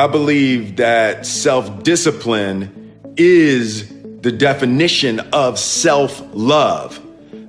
I believe that self-discipline is the definition of self-love.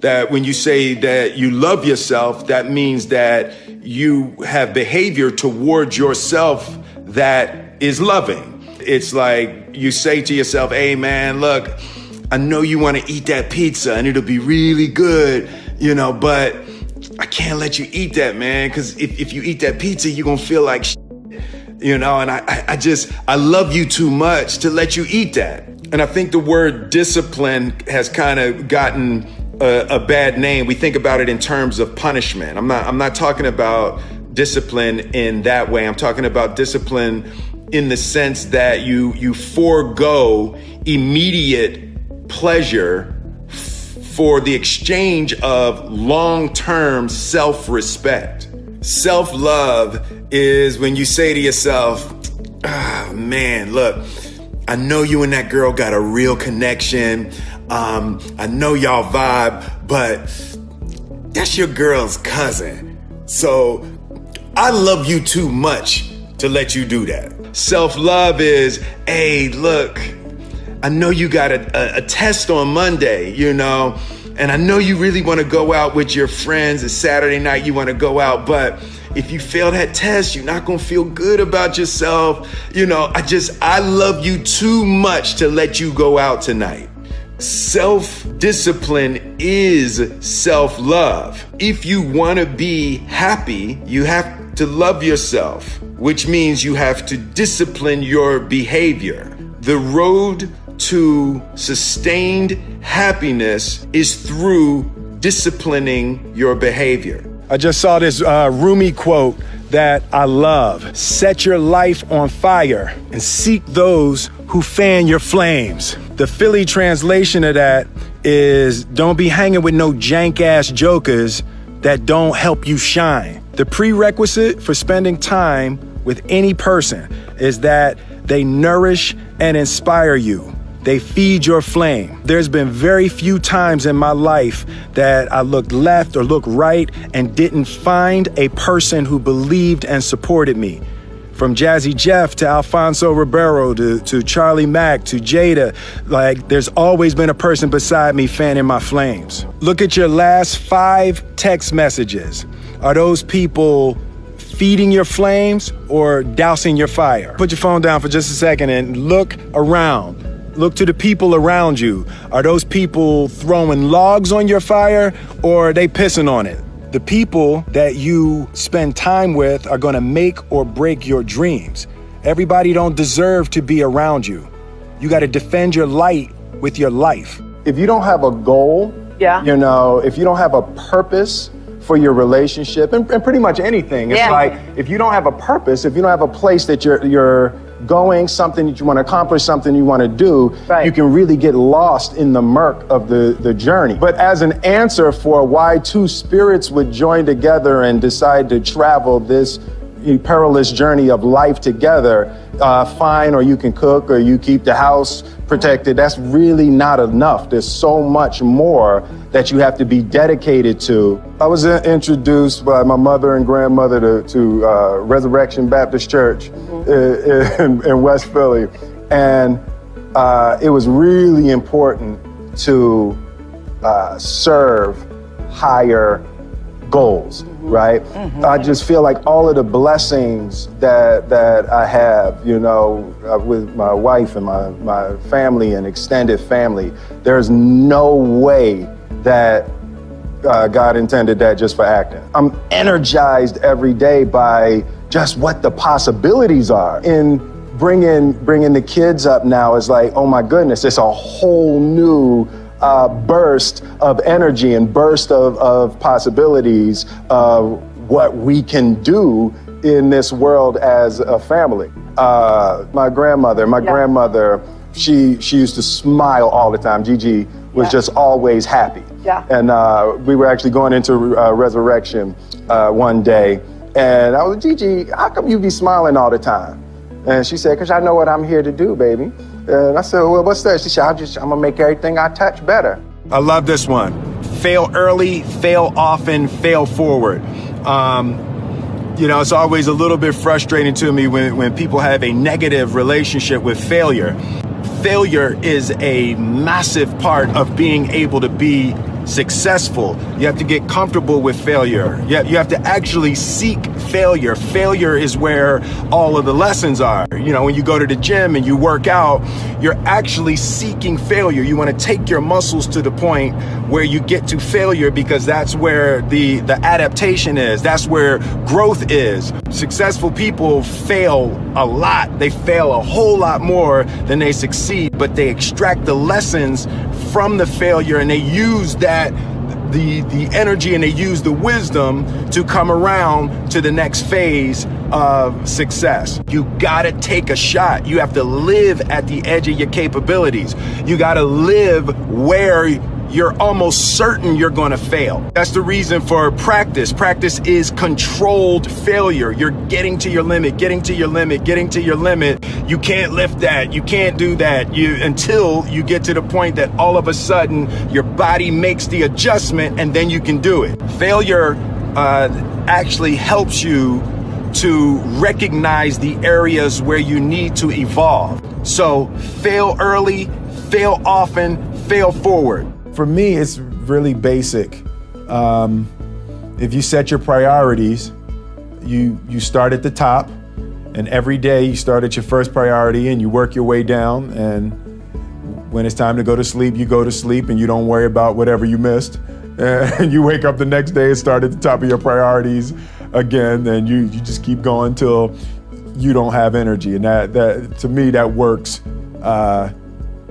That when you say that you love yourself, that means that you have behavior towards yourself that is loving. It's like you say to yourself, hey man, look, I know you want to eat that pizza and it'll be really good, but I can't let you eat that, man, because if you eat that pizza, you're going to feel like shit, and I love you too much to let you eat that. And I think the word discipline has kind of gotten a bad name. We think about it in terms of punishment. I'm not talking about discipline in that way. I'm talking about discipline in the sense that you forego immediate pleasure for the exchange of long-term self-respect. Self-love is when you say to yourself, man, look, I know you and that girl got a real connection. I know y'all vibe, but that's your girl's cousin. So I love you too much to let you do that. Self-love is, hey, look, I know you got a test on Monday, and I know you really want to go out with your friends. It's Saturday night, you want to go out, but if you fail that test, you're not going to feel good about yourself. I love you too much to let you go out tonight. Self-discipline is self-love. If you want to be happy, you have to love yourself, which means you have to discipline your behavior. The road to sustained happiness is through disciplining your behavior. I just saw this Rumi quote that I love. Set your life on fire and seek those who fan your flames. The Philly translation of that is don't be hanging with no jank ass jokers that don't help you shine. The prerequisite for spending time with any person is that they nourish and inspire you. They feed your flame. There's been very few times in my life that I looked left or looked right and didn't find a person who believed and supported me. From Jazzy Jeff to Alfonso Ribeiro to Charlie Mack to Jada, there's always been a person beside me fanning my flames. Look at your last 5 text messages. Are those people feeding your flames or dousing your fire? Put your phone down for just a second and look around. Look to the people around you. Are those people throwing logs on your fire or are they pissing on it? The people that you spend time with are going to make or break your dreams. Everybody don't deserve to be around you. You got to defend your light with your life. If you don't have a goal, if you don't have a purpose for your relationship and pretty much anything, it's like if you don't have a purpose, if you don't have a place that you're going, something that you want to accomplish, something you want to do, you can really get lost in the murk of the journey. But as an answer for why two spirits would join together and decide to travel this perilous journey of life together, fine, or you can cook or you keep the house protected, that's really not enough. There's so much more that you have to be dedicated to. I was introduced by my mother and grandmother to Resurrection Baptist Church in West Philly. And it was really important to serve higher goals, right? Mm-hmm. I just feel like all of the blessings that I have, with my wife and my family and extended family, there's no way that God intended that just for acting. I'm energized every day by just what the possibilities are. In bringing the kids up now is like, oh my goodness, it's a whole new burst of energy and burst of possibilities of what we can do in this world as a family. My grandmother, she used to smile all the time. Gigi was just always happy. Yeah. And we were actually going into Resurrection one day, and I was like, Gigi, how come you be smiling all the time? And she said, because I know what I'm here to do, baby. And I said, well, what's that? She said, I'm gonna make everything I touch better. I love this one. Fail early, fail often, fail forward. You know, it's always a little bit frustrating to me when people have a negative relationship with failure. Failure is a massive part of being able to be successful. You have to get comfortable with failure. You have to actually seek failure. Failure is where all of the lessons are. You know, when you go to the gym and you work out, you're actually seeking failure. You want to take your muscles to the point where you get to failure, because that's where the adaptation is. That's where growth is. Successful people fail a lot. They fail a whole lot more than they succeed, but they extract the lessons from the failure, and they use that, the energy, and they use the wisdom to come around to the next phase of success. You gotta take a shot. You have to live at the edge of your capabilities. You gotta live where you're almost certain you're gonna fail. That's the reason for practice. Practice is controlled failure. You're getting to your limit, getting to your limit, getting to your limit. You can't lift that, you can't do that, until you get to the point that all of a sudden your body makes the adjustment, and then you can do it. Failure actually helps you to recognize the areas where you need to evolve. So fail early, fail often, fail forward. For me, it's really basic. If you set your priorities, you start at the top, and every day you start at your first priority and you work your way down, and when it's time to go to sleep, you go to sleep and you don't worry about whatever you missed. And you wake up the next day and start at the top of your priorities again, and you just keep going till you don't have energy. And that to me, that works.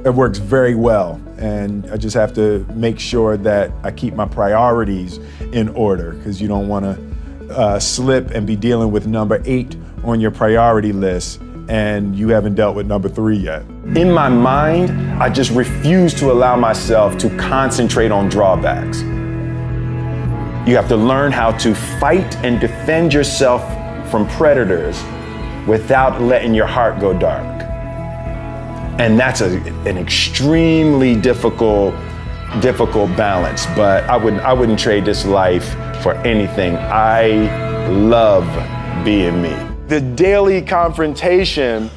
It works very well, and I just have to make sure that I keep my priorities in order, because you don't want to slip and be dealing with number 8 on your priority list and you haven't dealt with number 3 yet. In my mind, I just refuse to allow myself to concentrate on drawbacks. You have to learn how to fight and defend yourself from predators without letting your heart go dark. And that's an extremely difficult balance, but I wouldn't trade this life for anything. I love being me. The daily confrontation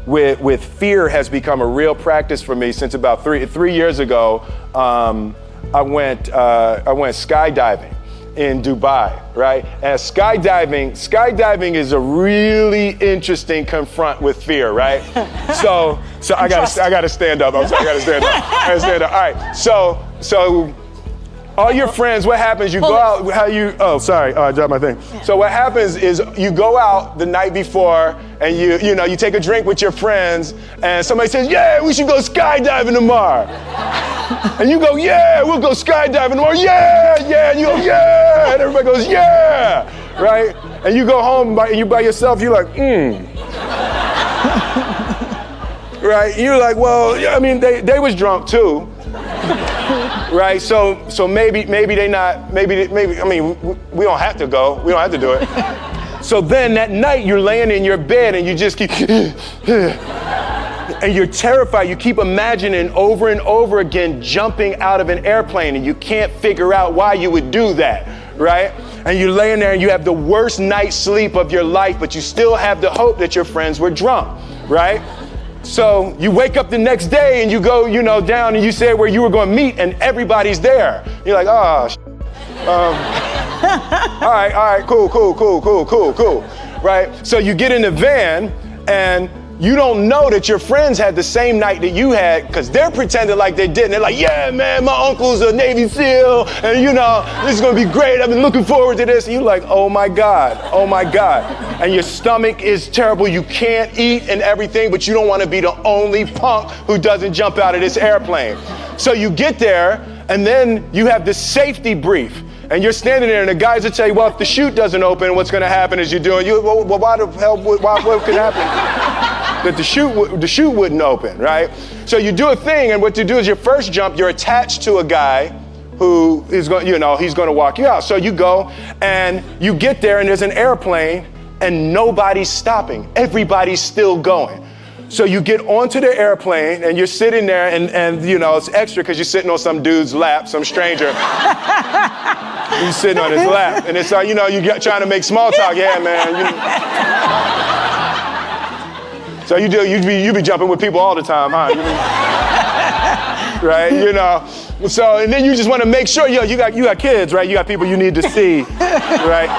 with fear has become a real practice for me since about three years ago. I went skydiving in Dubai, right? And skydiving is a really interesting confront with fear, right? So I gotta stand up. I gotta stand up. All right. So all your friends, what happens? You go out. I dropped my thing. So what happens is you go out the night before and you take a drink with your friends, and somebody says, "Yeah, we should go skydiving tomorrow." And you go, "Yeah, we'll go skydiving tomorrow." "Yeah, yeah." And you go, "Yeah." And everybody goes, "Yeah." Right? And you go home and you by yourself, you're like, Right? You're like, well, I mean, they was drunk too. Right? So maybe they not, maybe, I mean, we don't have to go. We don't have to do it. So then that night you're laying in your bed and you just keep, and you're terrified. You keep imagining over and over again jumping out of an airplane, and you can't figure out why you would do that, right? And you're laying there and you have the worst night's sleep of your life, but you still have the hope that your friends were drunk, right? So you wake up the next day and you go, down and you say where you were going to meet, and everybody's there. You're like, oh, all right, cool, right? So you get in the van and you don't know that your friends had the same night that you had, because they're pretending like they didn't. They're like, "Yeah, man, my uncle's a Navy SEAL, and this is gonna be great. I've been looking forward to this." And you're like, oh my God. And your stomach is terrible. You can't eat and everything, but you don't want to be the only punk who doesn't jump out of this airplane. So you get there, and then you have this safety brief. And you're standing there, and the guys will tell you, well, if the chute doesn't open, what's going to happen is you're doing, well, why the hell, what could happen? That the chute wouldn't open, right? So you do a thing, and what you do is your first jump, you're attached to a guy who is going, he's going to walk you out. So you go, and you get there, and there's an airplane, and nobody's stopping. Everybody's still going. So you get onto the airplane and you're sitting there and it's extra because you're sitting on some dude's lap, some stranger. He's sitting on his lap. And it's like, you know, trying to make small talk. Yeah, man. So you be jumping with people all the time, huh? Right, you know. So, and then you just want to make sure, you got kids, right? You got people you need to see, right?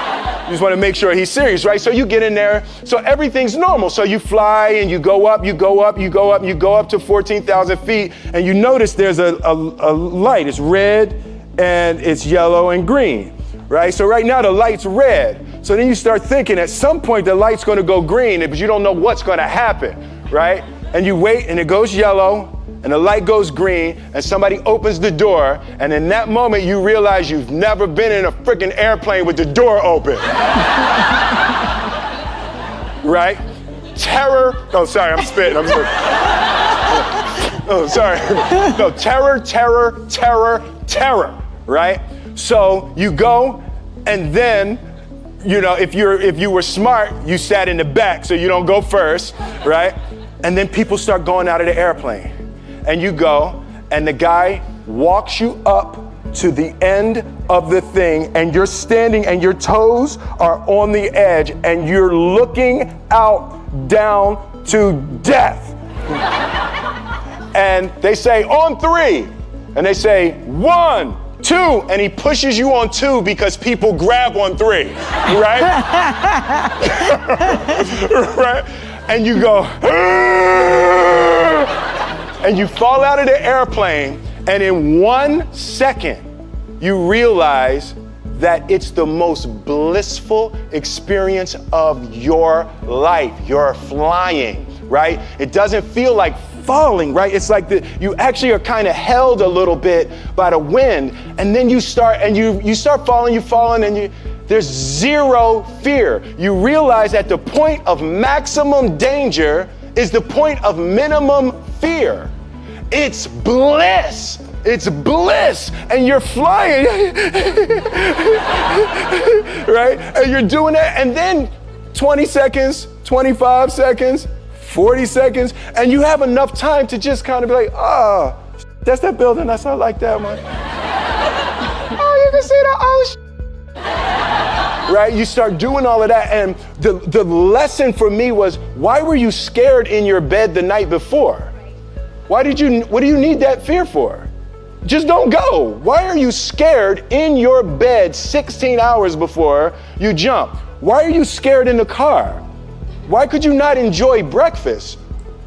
You just want to make sure he's serious, right? So you get in there, so everything's normal. So you fly and you go up to 14,000 feet, and you notice there's a light. It's red and it's yellow and green, right? So right now the light's red. So then you start thinking at some point the light's going to go green, but you don't know what's going to happen, right? And you wait and it goes yellow and the light goes green and somebody opens the door, and in that moment you realize you've never been in a freaking airplane with the door open. Right? Terror. Oh, sorry, I'm spitting. Oh, sorry. No, terror, right? So you go, and then, you know, if you were smart, you sat in the back so you don't go first, right? And then people start going out of the airplane. And you go, and the guy walks you up to the end of the thing, and you're standing and your toes are on the edge and you're looking out down to death. And they say, on 3. And they say, 1, 2, and he pushes you on 2 because people grab on 3, right? Right? And you go, and you fall out of the airplane, and in 1 second, you realize that it's the most blissful experience of your life. You're flying, right? It doesn't feel like falling, right? It's like you actually are kind of held a little bit by the wind, and then you start falling, and there's zero fear. You realize that the point of maximum danger is the point of minimum fear. It's bliss. It's bliss. And you're flying. Right? And you're doing that. And then 20 seconds, 25 seconds, 40 seconds, and you have enough time to just kind of be like, oh, that's that building. That's not like that one. Oh, you can see the ocean. Right? You start doing all of that, and the lesson for me was, why were you scared in your bed the night before? What do you need that fear for? Just don't go. Why are you scared in your bed 16 hours before you jump? Why are you scared in the car? Why could you not enjoy breakfast?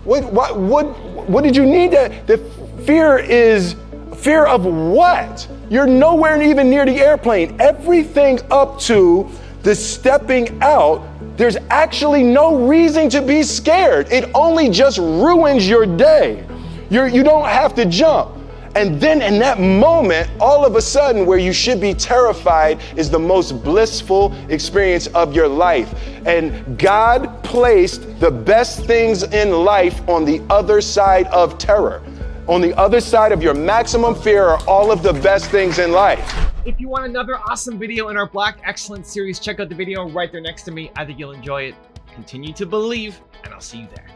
What did you need that? The fear is fear of what? You're nowhere even near the airplane. Everything up to the stepping out, there's actually no reason to be scared. It only just ruins your day. You don't have to jump. And then in that moment, all of a sudden, where you should be terrified is the most blissful experience of your life. And God placed the best things in life on the other side of terror. On the other side of your maximum fear are all of the best things in life. If you want another awesome video in our Black Excellence series, check out the video right there next to me. I think you'll enjoy it. Continue to believe, and I'll see you there.